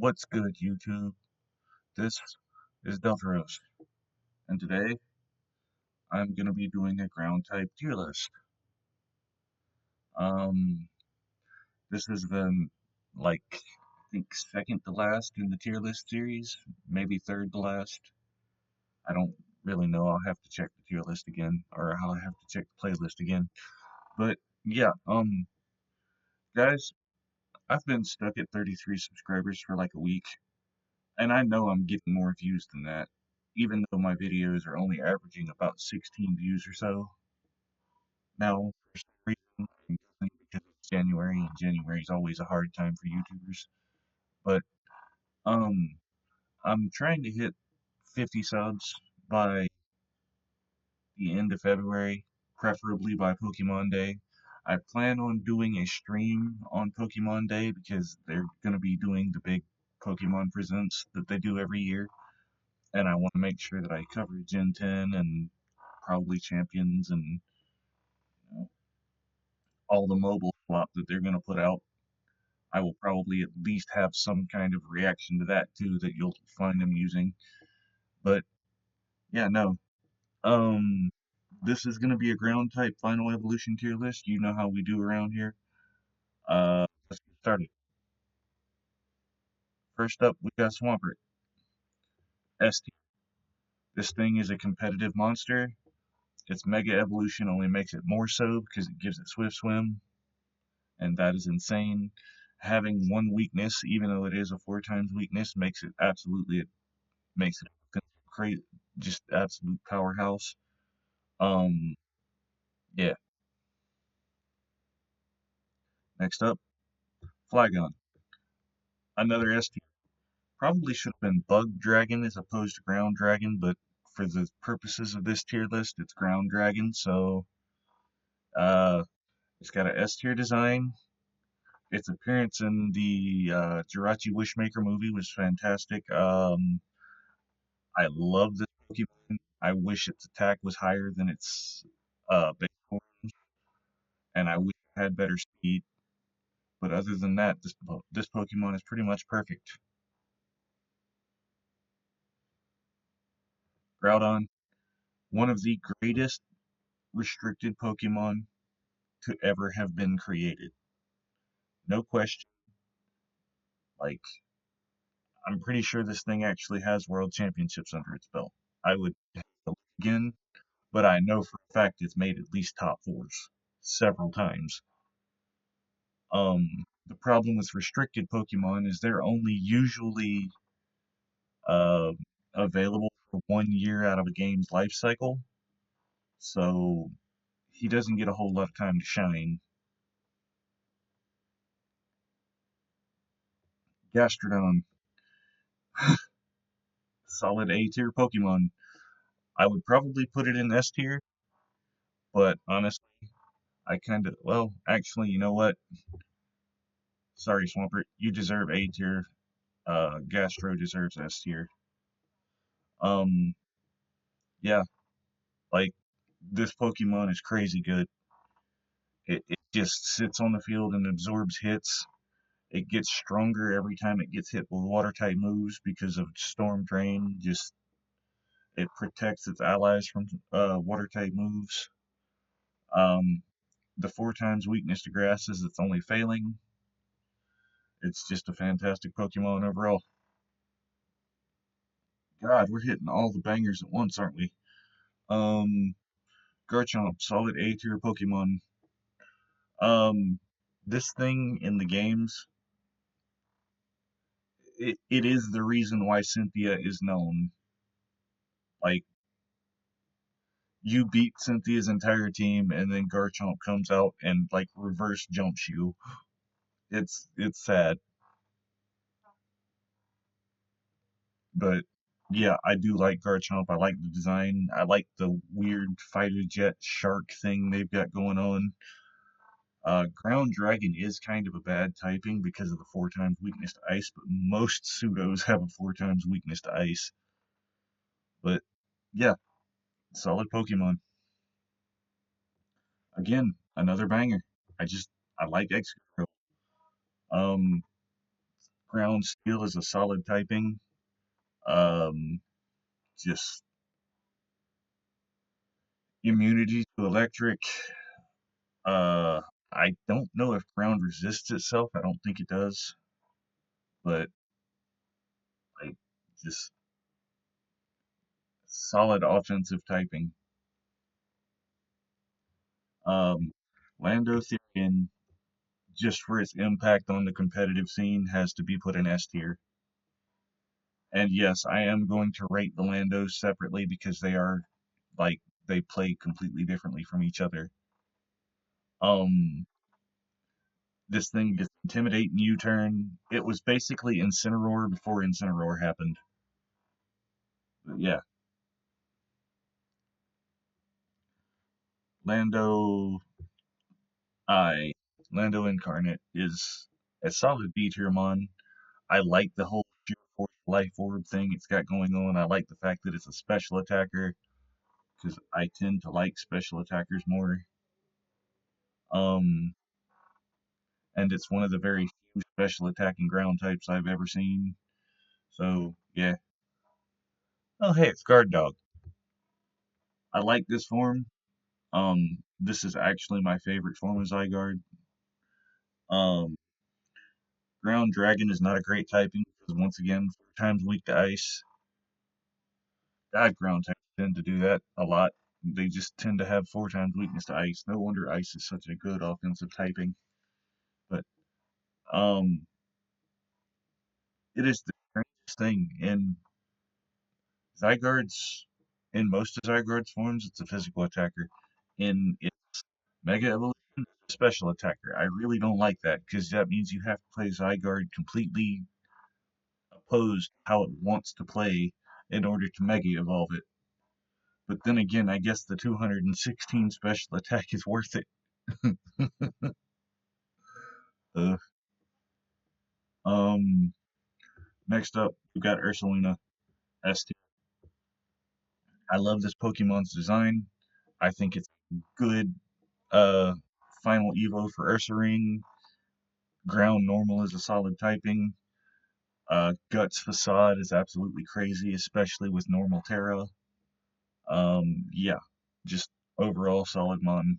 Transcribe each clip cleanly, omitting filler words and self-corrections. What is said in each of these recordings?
What's good, YouTube? This is Delteros, and today I'm gonna be doing a ground type tier list. Um, this is the I think second to last in the tier list series, maybe third to last. I don't really know. I'll have to check the tier list again, or I'll have to check the playlist again. But yeah, guys, I've been stuck at 33 subscribers for like a week, and I know I'm getting more views than that, even though my videos are only averaging about 16 views or so. Now, for some reason, I'm guessing because it's January, and January is always a hard time for YouTubers. But um, I'm trying to hit 50 subs by the end of February, preferably by Pokemon Day. I plan on doing a stream on Pokemon Day because they're going to be doing the big Pokemon Presents that they do every year, and I want to make sure that I cover Gen 10 and probably Champions and you know, all the mobile swap that they're going to put out. I will probably at least have some kind of reaction to that too that you'll find amusing. But yeah, no. Um, this is gonna be a ground type final evolution tier list. You know how we do around here. Let's get started. First up, we got Swampert. ST. This thing is a competitive monster. Its Mega Evolution only makes it more so because it gives it Swift Swim, and that is insane. Having one weakness, even though it is a four times weakness, makes it great, just absolute powerhouse. Um, yeah. Next up, Flygon. Another S tier. Probably should have been Bug Dragon as opposed to Ground Dragon, but for the purposes of this tier list, it's Ground Dragon. So, uh, it's got a S tier design. Its appearance in the Jirachi Wishmaker movie was fantastic. I love this Pokemon. I wish its attack was higher than its base form, and I wish it had better speed. But other than that, this Pokemon is pretty much perfect. Groudon, one of the greatest restricted Pokemon to ever have been created. No question. Like, I'm pretty sure this thing actually has world championships under its belt. I would have to look again, but I know for a fact it's made at least top fours several times. The problem with restricted Pokemon is they're only usually uh, available for 1 year out of a game's life cycle, so he doesn't get a whole lot of time to shine. Gastrodon, solid A tier Pokemon. I would probably put it in S tier, but honestly, I kind of, well, actually, you know what? Sorry, Swampert, you deserve A tier. Gastro deserves S tier. Um, yeah, like this Pokemon is crazy good. It just sits on the field and absorbs hits. It gets stronger every time it gets hit with water type moves because of Storm Drain. Just it protects its allies from water type moves. Um, the four times weakness to grass is its only failing. It's just a fantastic Pokemon overall. God, we're hitting all the bangers at once, aren't we? Um, Garchomp, solid A tier Pokemon. Um, this thing in the games, it is the reason why Cynthia is known. Like, you beat Cynthia's entire team, and then Garchomp comes out and like reverse jumps you. It's sad, but yeah, I do like Garchomp. I like the design. I like the weird fighter jet shark thing they've got going on. Ground Dragon is kind of a bad typing because of the four times weakness to ice, but most pseudos have a four times weakness to ice. But yeah, solid Pokemon. Again, another banger. I like Excadrill. Um, Ground Steel is a solid typing. Um, just immunity to electric. Uh, I don't know if ground resists itself. I don't think it does, but like just solid offensive typing. Um, Lando Therian, just for its impact on the competitive scene, has to be put in S tier. And yes, I am going to rate the Landos separately because they are like they play completely differently from each other. Um, this thing gets intimidating U-turn. It was basically Incineroar before Incineroar happened. But yeah, Lando I Lando Incarnate is a solid B tier mon. I like the whole sheer force life orb thing it's got going on. I like the fact that it's a special attacker because I tend to like special attackers more. Um, and it's one of the very few special attacking ground types I've ever seen. So yeah. Oh hey, it's Guard Dog. I like this form. This is actually my favorite form of Zygarde. Um, Ground Dragon is not a great typing because once again, 4 times weak to ice. God, ground types tend to do that a lot. They just tend to have 4 times weakness to ice. No wonder ice is such a good offensive typing. But um, it is the strangest thing in Zygarde's. In most of Zygarde's forms, it's a physical attacker. In its Mega Evolution, it's a special attacker. I really don't like that because that means you have to play Zygarde completely opposed how it wants to play in order to Mega Evolve it. But then again, I guess the 216 special attack is worth it. uh, um, Next up, we've got Ursaluna ST. I love this Pokemon's design. I think it's good. Final Evo for Ursaring. Ground Normal is a solid typing. Guts Facade is absolutely crazy, especially with Normal Terra. Yeah, just overall solid mon.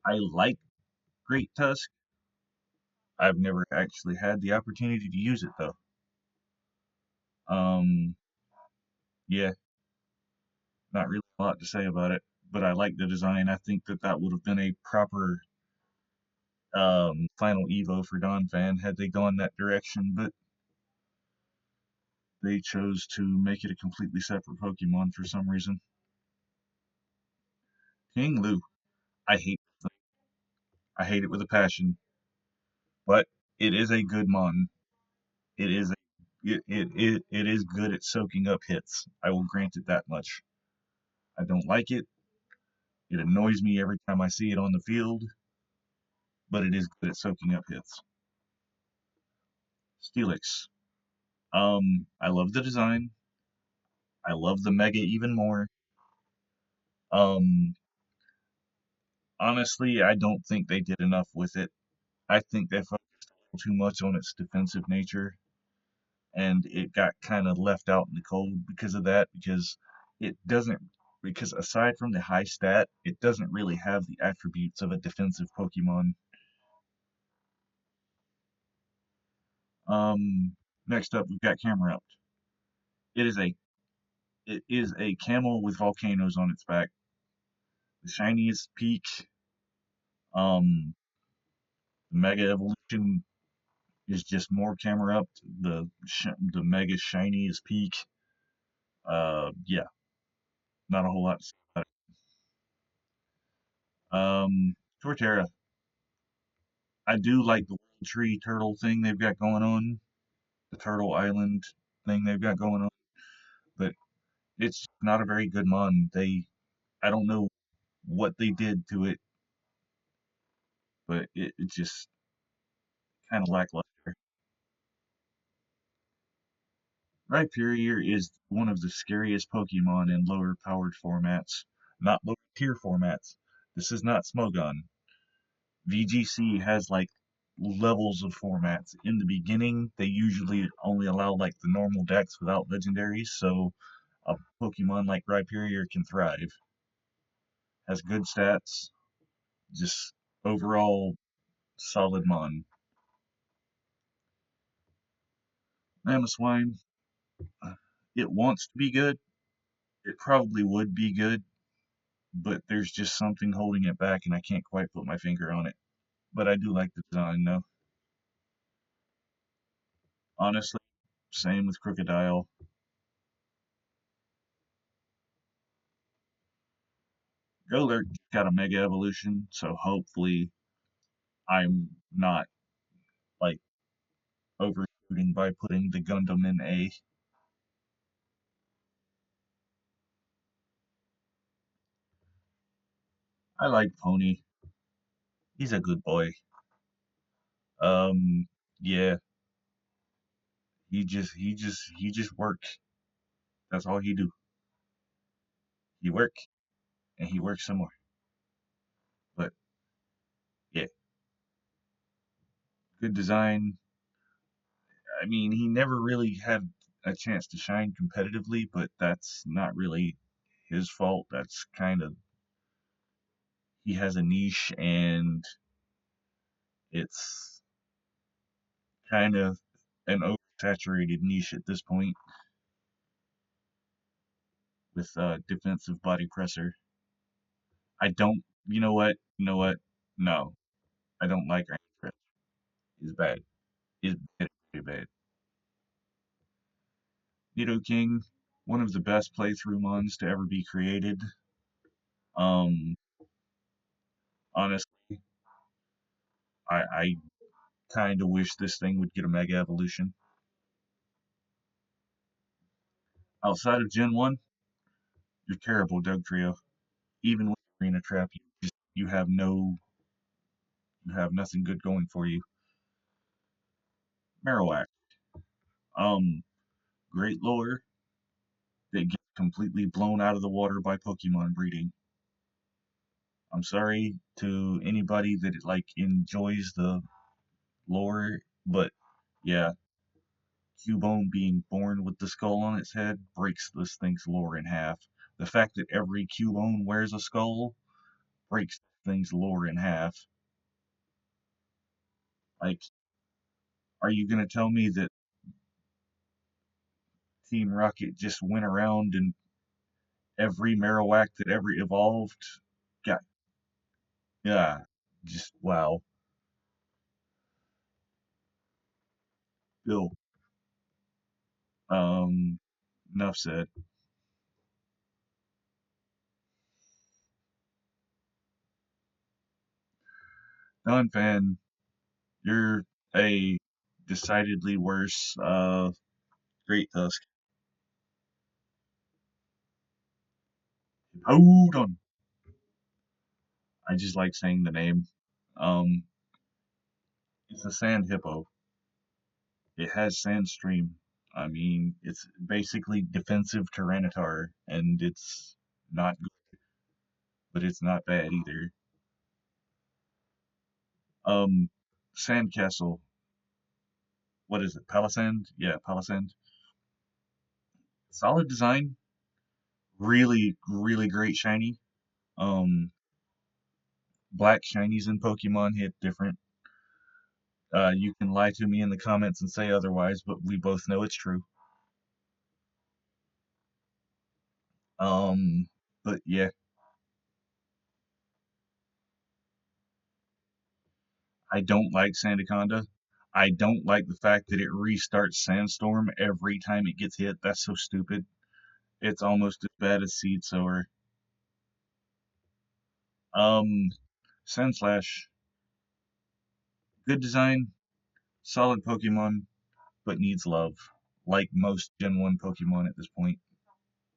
I like Great Tusk. I've never actually had the opportunity to use it though. Um, yeah, not really a lot to say about it, but I like the design. I think that that would have been a proper final Evo for Donphan had they gone that direction, but they chose to make it a completely separate Pokemon for some reason. King Lu, I hate I hate it with a passion, but it is a good mon. It is it is good at soaking up hits. I will grant it that much. I don't like it. It annoys me every time I see it on the field, but it is good at soaking up hits. Steelix. I love the design. I love the Mega even more. Um, Honestly, I don't think they did enough with it. I think they focused too much on its defensive nature, and it got kind of left out in the cold because of that. It doesn't, because aside from the high stat, it doesn't really have the attributes of a defensive Pokemon. Um, Next up, we've got Camerupt. It is a it is a camel with volcanoes on its back. The shiniest peak. Um, the Mega Evolution is just more Camerupt. The Mega shiniest peak. Yeah, not a whole lot to say about it. Torterra. I do like the World Tree Turtle thing they've got going on. The Turtle Island thing they've got going on, but it's not a very good mon. I don't know what they did to it, but it just kind of lackluster. Rhyperior is one of the scariest Pokemon in lower powered formats, not lower tier formats. This is not Smogon. VGC has like levels of formats. In the beginning, they usually only allow like the normal decks without legendaries, so a Pokemon like Rhyperior can thrive. Has good stats, just overall solid mon. Mamoswine, it wants to be good. It probably would be good, but there's just something holding it back, and I can't quite put my finger on it. But I do like the design, though. Honestly, same with Crocodile. Golurk got a Mega Evolution, so hopefully I'm not like overshooting by putting the Gundam in A. I like Pony. He's a good boy. Um, yeah, he just work. That's all he do. He work and he works some more. But yeah, good design. I mean, he never really had a chance to shine competitively, but that's not really his fault. That's kind of he has a niche, and it's kind of an oversaturated niche at this point with defensive body presser. I don't. You know what? You know what? No, I don't like range press. He's bad. He's very bad. Nidoking, one of the best playthrough mons to ever be created. Um, honestly, I kind of wish this thing would get a Mega Evolution. Outside of Gen 1, you're terrible, Doug Trio. Even with Arena Trap, you have no you have nothing good going for you. Marowak, um, great lore that gets completely blown out of the water by Pokemon breeding. I'm sorry to anybody that like enjoys the lore, but yeah, Cubone being born with the skull on its head breaks this thing's lore in half. The fact that every Cubone wears a skull breaks things lore in half. Like, are you gonna tell me that Team Rocket just went around and every Marowak that ever evolved got yeah, just wow. Bill, um, enough said. Non-fan, you're a decidedly worse Great Tusk. Hold on, I just like saying the name. Um, it's a sand hippo. It has sand stream. I mean, it's basically defensive Tyranitar, and it's not good, but it's not bad either. Um, Sandcastle. What is it? Palisand? Yeah, Palisand. Solid design. Really, really great shiny. Um, Black shinies in Pokemon hit different. You can lie to me in the comments and say otherwise, but we both know it's true. But yeah, I don't like Sandaconda. I don't like the fact that it restarts Sandstorm every time it gets hit. That's so stupid. It's almost as bad as Seed Sower. Um, Sandslash, good design, solid Pokemon, but needs love. Like most Gen 1 Pokemon at this point.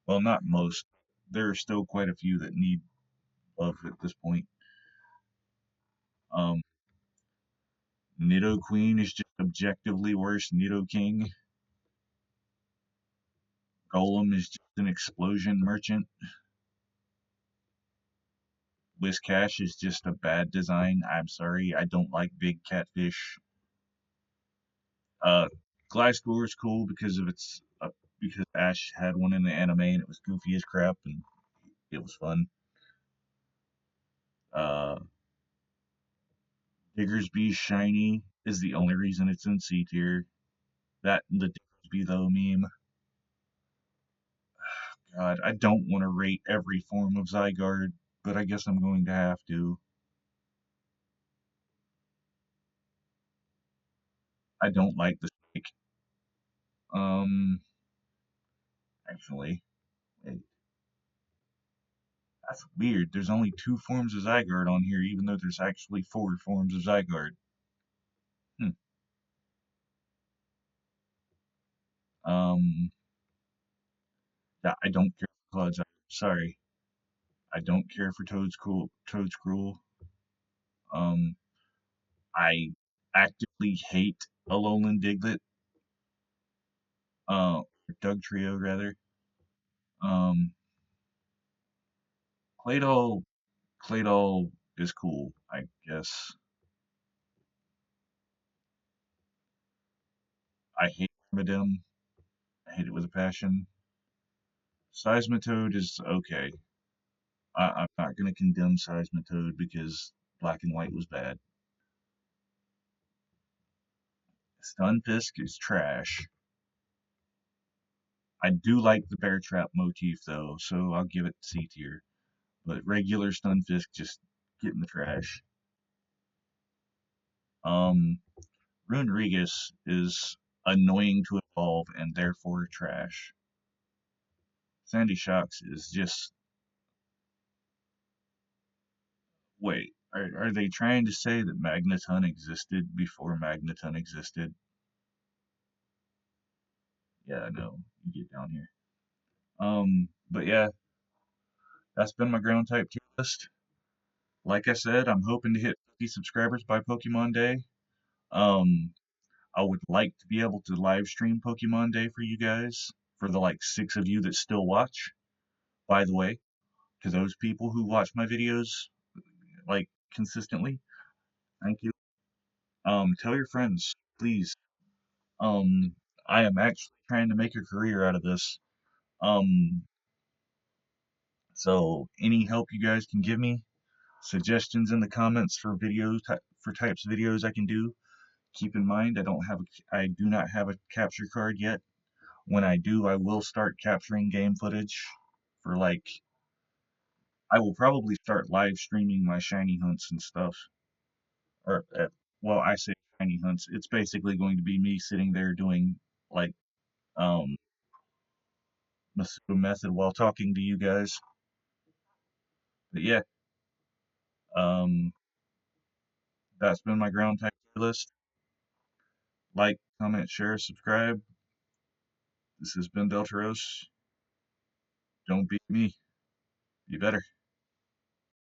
Well, not most. There are still quite a few that need love at this point. Um, Nidoqueen is just objectively worse. Nidoking. Golem is just an explosion merchant. Whiscash is just a bad design. I'm sorry, I don't like big catfish. Uh, Gliscor is cool because Ash had one in the anime and it was goofy as crap and it was fun. Uh, Diggersby shiny is the only reason it's in C tier. That and the Diggersby though meme. God, I don't want to rate every form of Zygarde, but I guess I'm going to have to. I don't like the snake. Um, actually, wait, that's weird. There's only two forms of Zygarde on here, even though there's actually four forms of Zygarde. Hmm. Um, yeah, I don't care for Cloud's. Sorry, I don't care for Toad's Cruel. Um, I actively hate Alolan Diglett. Uh, Doug Trio rather. Um, Claydol, Claydol is cool, I guess. I hate Armadillo. I hate it with a passion. Seismitoad is okay. I'm not going to condemn Seismitoad because Black and White was bad. Stunfisk is trash. I do like the bear trap motif though, so I'll give it C tier. But regular Stunfisk just get in the trash. Um, Runerigus is annoying to evolve and therefore trash. Sandy Shocks is just wait. Are they trying to say that Magneton existed before Magneton existed? Yeah, no, you get down here. But yeah, that's been my ground type tier list. Like I said, I'm hoping to hit 50 subscribers by Pokemon Day. Um, I would like to be able to live stream Pokemon Day for you guys, for the like six of you that still watch. By the way, to those people who watch my videos like consistently, thank you. Tell your friends, please. Um, I am actually trying to make a career out of this. Um, so any help you guys can give me, suggestions in the comments for for types of videos I can do. Keep in mind, I do not have a capture card yet. When I do, I will start capturing game footage for like I will probably start live streaming my shiny hunts and stuff. Or well, I say shiny hunts. It's basically going to be me sitting there doing like um Masuda method while talking to you guys. But yeah, um, that's been my ground type list. Like, comment, share, subscribe. This has been Delteros. Don't beat me. Be better.